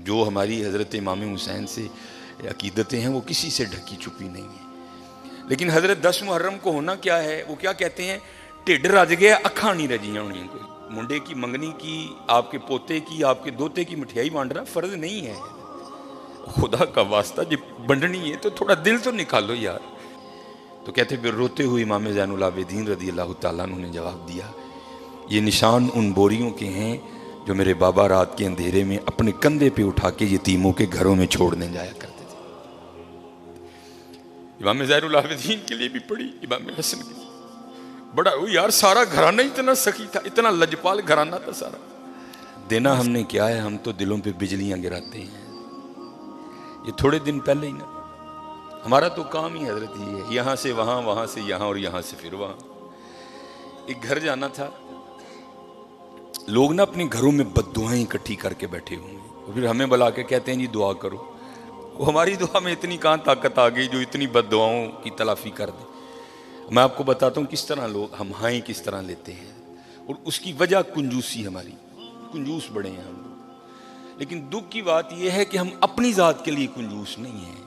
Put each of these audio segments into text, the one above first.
جو ہماری حضرت امام حسین سے عقیدتیں ہیں وہ کسی سے ڈھکی چھپی نہیں ہیں. لیکن حضرت 10 محرم کو ہونا کیا ہے, وہ کیا کہتے ہیں, ٹھڈ رج گیا اکھاں نہیں رجیاں ہونی. کوئی منڈے کی منگنی کی, آپ کے پوتے کی, آپ کے دوتے کی مٹھیائی بانٹنا فرض نہیں ہے. خدا کا واسطہ جب بنڈنی ہے تو تھوڑا دل تو نکالو یار. تو کہتے پھر روتے ہوئے امام زین العابدین رضی اللہ تعالیٰ عنہ نے جواب دیا, یہ نشان ان بوریوں کے ہیں جو میرے بابا رات کے اندھیرے میں اپنے کندھے پہ اٹھا کے یتیموں کے گھروں میں چھوڑنے جایا کرتے تھے. امام زین العابدین کے لیے بھی پڑھی, امام حسن کے لیے بڑا. یار سارا گھرانہ اتنا سخی تھا, اتنا لجپال گھرانہ تھا سارا. دینا ہم نے کیا ہے, ہم تو دلوں پہ بجلیاں گراتے ہیں. یہ تھوڑے دن پہلے ہی نا, ہمارا تو کام ہی حضرت یہ ہے, یہاں سے وہاں, وہاں سے یہاں, اور یہاں سے پھر وہاں. ایک گھر جانا تھا, لوگ نا اپنے گھروں میں بد دعائیں اکٹھی کر کے بیٹھے ہوئے ہیں, اور پھر ہمیں بلا کے کہتے ہیں جی دعا کرو. وہ ہماری دعا میں اتنی کہاں طاقت آ گئی جو اتنی بد دعاؤں کی تلافی کر دے. میں آپ کو بتاتا ہوں کس طرح لوگ ہم ہائیں کس طرح لیتے ہیں, اور اس کی وجہ کنجوسی, ہماری کنجوس بڑے ہیں ہم لوگ. لیکن دکھ کی بات یہ ہے کہ ہم اپنی ذات کے لیے کنجوس نہیں ہیں.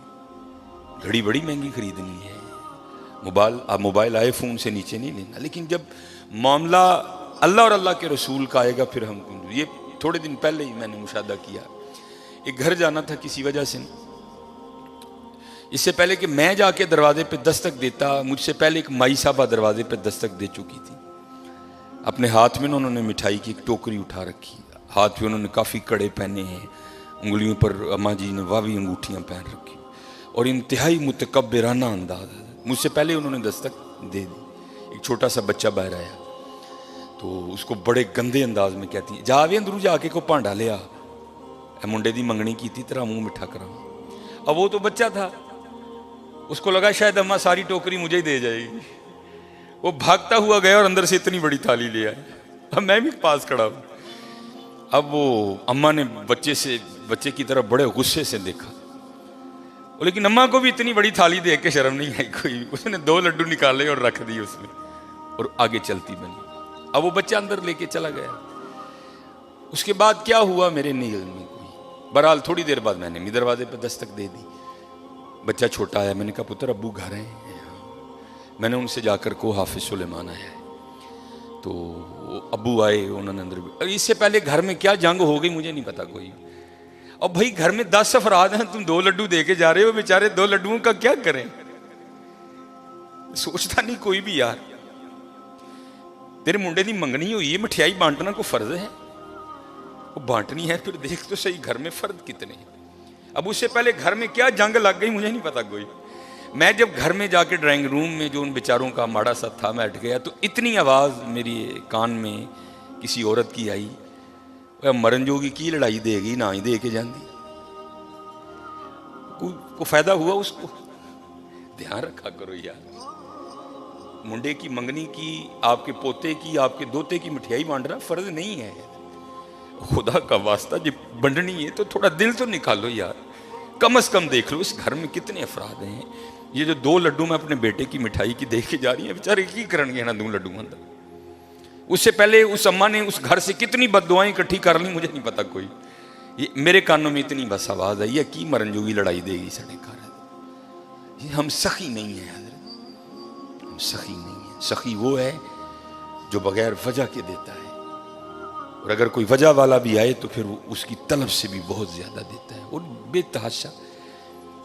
گھڑی بڑی مہنگی خریدنی ہے, موبائل آئی فون سے نیچے نہیں لینا, لیکن جب معاملہ اللہ اور اللہ کے رسول کا آئے گا پھر ہم کنجوس. یہ تھوڑے دن پہلے ہی میں نے مشاہدہ کیا, ایک گھر جانا تھا کسی وجہ سے. اس سے پہلے کہ میں جا کے دروازے پہ دستک دیتا, مجھ سے پہلے ایک مائی صاحبہ دروازے پہ دستک دے چکی تھی. اپنے ہاتھ میں انہوں نے مٹھائی کی ایک ٹوکری اٹھا رکھی, ہاتھ میں انہوں نے کافی کڑے پہنے ہیں, انگلیوں پر اماں جی نے واوی انگوٹھیاں پہن رکھی, اور انتہائی متکبرانہ انداز. مجھ سے پہلے انہوں نے دستک دے دی. ایک چھوٹا سا بچہ باہر آیا تو اس کو بڑے گندے انداز میں کہتی ہیں, جا بھی اندرو جا کے کو پانڈا لیا, اے منڈے دی منگنی کی تھی تیرا منہ مٹھا کرا. اب وہ تو بچہ تھا, اس کو لگا شاید اماں ساری ٹوکری مجھے ہی دے جائے گی. وہ بھاگتا ہوا گیا اور اندر سے اتنی بڑی تھالی لے آیا. اب میں بھی پاس کھڑا ہوں. اب وہ اماں نے بچے کی طرف بڑے غصے سے دیکھا, لیکن اماں کو بھی اتنی بڑی تھالی دیکھ کے شرم نہیں آئی کوئی. اس نے 2 لڈو نکالے اور رکھ دیے اس میں, اور آگے چلتی بنی. اب وہ بچہ اندر لے کے چلا گیا. اس کے بعد کیا ہوا میرے نہیں علم میں کوئی. بہرحال تھوڑی دیر بعد میں نے بھی دروازے پہ دستک دے دی. بچہ چھوٹا ہے, میں نے کہا پتر ابو گھر ہیں. میں نے ان سے جا کر کو حافظ سلیمان آیا ہے, تو ابو آئے, انہوں نے اندر. اس سے پہلے گھر میں کیا جنگ ہو گئی مجھے نہیں پتا کوئی. اور بھائی گھر میں 10 افراد ہیں, تم 2 لڈو دے کے جا رہے ہو, بیچارے 2 لڈوؤں کا کیا کریں. سوچتا نہیں کوئی بھی یار, تیرے منڈے دی منگنی ہوئی ہے, مٹھیائی بانٹنا کو فرض ہے, وہ بانٹنی ہے. پھر دیکھ تو صحیح گھر میں فرد کتنے ہیں. اب اس سے پہلے گھر میں کیا جنگ لگ گئی مجھے نہیں پتا کوئی. میں جب گھر میں جا کے ڈرائنگ روم میں جو ان بیچاروں کا ماڑا سا تھا, میں ہٹ گیا تو اتنی آواز میری کان میں کسی عورت کی آئی, مرن جوگی کی لڑائی دے گی, نہ ہی دے کے جاندی. کو فائدہ ہوا اس کو؟ دھیان رکھا کرو یار. منڈے کی منگنی کی, آپ کے پوتے کی, آپ کے دوتے کی مٹھیائی بانٹنا فرض نہیں ہے. خدا کا واسطہ جب بنڈنی ہے تو تھوڑا دل تو نکالو یار. کم از کم دیکھ لو اس گھر میں کتنے افراد ہیں. یہ جو 2 لڈو میں اپنے بیٹے کی مٹھائی کی دیکھ کے جا رہی ہیں, بیچارے کی کرن گے نا 2 لڈو اندر. اس سے پہلے اس اماں نے اس گھر سے کتنی بد دعائیں اکٹھی کر لی مجھے نہیں پتا کوئی. یہ میرے کانوں میں اتنی بس آواز آئی ہے کی مرن جوگی لڑائی دے گی سڑے گھر. یہ ہم سخی نہیں ہیں حضرت, ہم سخی نہیں ہیں. سخی وہ ہے جو بغیر وجہ کے دیتا ہے, اور اگر کوئی وجہ والا بھی آئے تو پھر وہ اس کی طلب سے بھی بہت زیادہ دیتا ہے, اور بے تحاشا.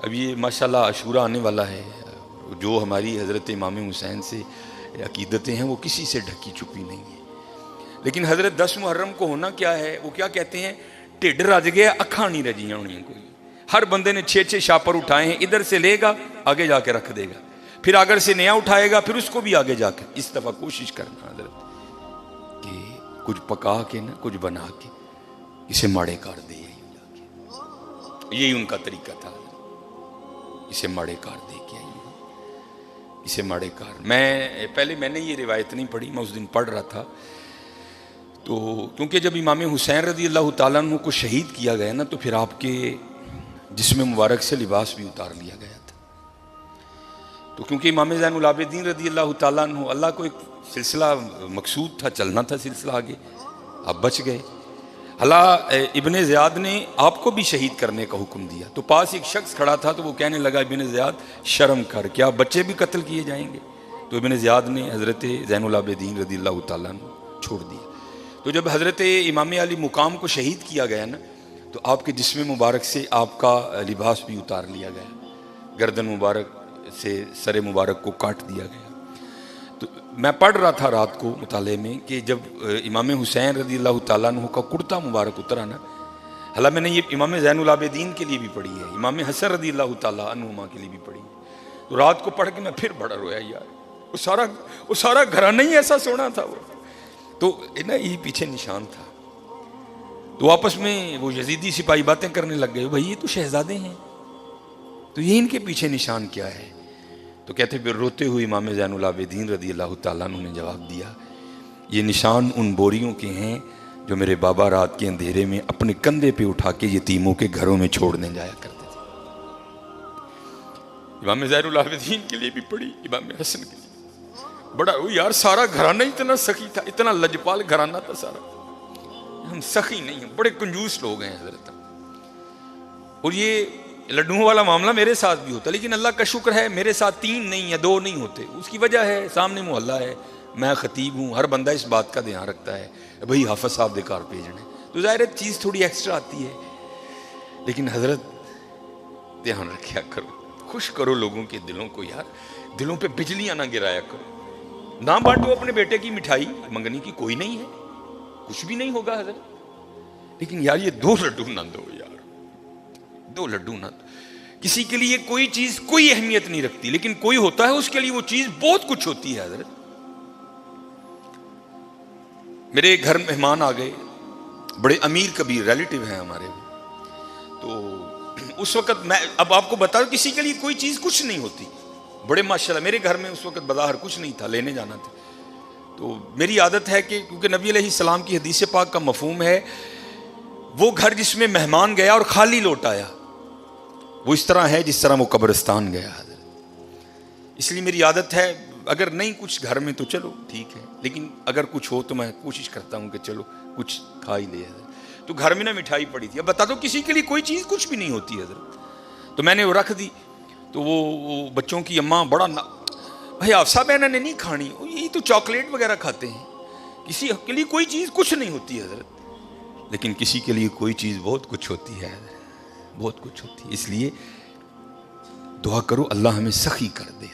اب یہ ماشاءاللہ عاشورہ آنے والا ہے, جو ہماری حضرت امام حسین سے عقیدتیں ہیں وہ کسی سے ڈھکی چھپی نہیں ہیں. لیکن حضرت 10 محرم کو ہونا کیا ہے, وہ کیا کہتے ہیں, ٹھڈ رج گیا اکھاں نہیں رجیاں ہونی. کوئی ہر بندے نے 6 شاپر اٹھائے ہیں, ادھر سے لے گا آگے جا کے رکھ دے گا, پھر اگر سے نیا اٹھائے گا پھر اس کو بھی آگے جا کے. اس دفعہ کوشش کرنا حضرت کہ کچھ پکا کے نا کچھ بنا کے اسے ماڑے کار دے. یہی ان کا طریقہ تھا, اسے ماڑے کار دے کے آئیے, اسے ماڑے کار. میں نے یہ روایت نہیں پڑھی, میں اس دن پڑھ رہا تھا. تو کیونکہ جب امام حسین رضی اللہ تعالیٰ عنہ کو شہید کیا گیا نا, تو پھر آپ کے جسم مبارک سے لباس بھی اتار لیا گیا تھا. تو کیونکہ امام زین العابدین رضی اللہ تعالیٰ عنہ, اللہ کو ایک سلسلہ مقصود تھا, چلنا تھا سلسلہ آگے, آپ بچ گئے. ابن زیاد نے آپ کو بھی شہید کرنے کا حکم دیا، تو پاس ایک شخص کھڑا تھا تو وہ کہنے لگا ابن زیاد شرم کر، کیا بچے بھی قتل کیے جائیں گے؟ تو ابن زیاد نے حضرت زین العابدین رضی اللہ تعالیٰ عنہ چھوڑ دیا۔ تو جب حضرت امام علی مقام کو شہید کیا گیا نا، تو آپ کے جسم مبارک سے آپ کا لباس بھی اتار لیا گیا، گردن مبارک سے سر مبارک کو کاٹ دیا گیا۔ تو میں پڑھ رہا تھا رات کو مطالعے میں کہ جب امام حسین رضی اللہ تعالیٰ عنہ کا کرتا مبارک اترا نا، حالانکہ میں نے یہ امام زین العابدین کے لیے بھی پڑھی ہے، امام حسن رضی اللہ تعالیٰ عنہما کے لیے بھی پڑھی ہے، تو رات کو پڑھ کے میں پھر بڑا رویا یار، وہ سارا گھرانہ ہی ایسا سونا تھا، وہ تو نا یہ پیچھے نشان تھا۔ تو آپس میں وہ یزیدی سپاہی باتیں کرنے لگ گئے، بھائی یہ تو شہزادے ہیں، تو یہ ان کے پیچھے نشان کیا ہے؟ تو کہتے پھر روتے ہوئے امام زین العابدین رضی اللہ تعالیٰ عنہ نے جواب دیا، یہ نشان ان بوریوں کے ہیں جو میرے بابا رات کے اندھیرے میں اپنے کندھے پہ اٹھا کے یتیموں کے گھروں میں چھوڑنے جایا کرتے تھے۔ امام زین العابدین کے لیے بھی پڑھی، امام حسن کے لیے بڑا یار سارا گھرانہ اتنا سخی تھا، اتنا لجپال گھرانہ تھا سارا، ہم سخی نہیں ہیں، بڑے کنجوس لوگ ہیں حضرت۔ اور یہ لڈوؤں والا معاملہ میرے ساتھ بھی ہوتا، لیکن اللہ کا شکر ہے میرے ساتھ 3 نہیں یا 2 نہیں ہوتے، اس کی وجہ ہے سامنے محلہ ہے، میں خطیب ہوں، ہر بندہ اس بات کا دھیان رکھتا ہے بھئی حافظ صاحب دے کار بھیجنے، تو ظاہر ہے چیز تھوڑی ایکسٹرا آتی ہے، لیکن حضرت دھیان رکھیا کرو، خوش کرو لوگوں کے دلوں کو یار، دلوں پہ بجلیاں نہ گرایا کرو، نہ بانٹو اپنے بیٹے کی مٹھائی، منگنی کی کوئی نہیں ہے، کچھ بھی نہیں ہوگا حضرت، لیکن یار یہ 2 لڈو نہ دو یار، 2 لڈو نہ دو۔ کسی کے لیے کوئی چیز کوئی اہمیت نہیں رکھتی، لیکن کوئی ہوتا ہے اس کے لیے وہ چیز بہت کچھ ہوتی ہے حضرت۔ میرے گھر مہمان آ گئے، بڑے امیر کبیر ریلیٹیو ہیں ہمارے، تو اس وقت میں اب آپ کو بتا دوں کسی کے لیے کوئی چیز کچھ نہیں ہوتی، بڑے ماشاءاللہ میرے گھر میں اس وقت بظاہر کچھ نہیں تھا، لینے جانا تھا، تو میری عادت ہے کہ کیونکہ نبی علیہ السلام کی حدیث پاک کا مفہوم ہے وہ گھر جس میں مہمان گیا اور خالی لوٹ آیا وہ اس طرح ہے جس طرح وہ قبرستان گیا حضرت، اس لیے میری عادت ہے اگر نہیں کچھ گھر میں تو چلو ٹھیک ہے، لیکن اگر کچھ ہو تو میں کوشش کرتا ہوں کہ چلو کچھ کھا ہی لے حضرت۔ تو گھر میں نا مٹھائی پڑی تھی، اب بتا دو کسی کے لیے کوئی چیز کچھ بھی نہیں ہوتی حضرت، تو میں نے وہ رکھ دی، تو وہ بچوں کی اماں بڑا بھائی آفسا بہن نے نہیں کھانی، یہی تو چاکلیٹ وغیرہ کھاتے ہیں، کسی کے لیے کوئی چیز کچھ نہیں ہوتی حضرت، لیکن کسی کے لیے کوئی چیز بہت کچھ ہوتی ہے حضرت، بہت کچھ ہوتی ہے، اس لیے دعا کرو اللہ ہمیں سخی کر دے۔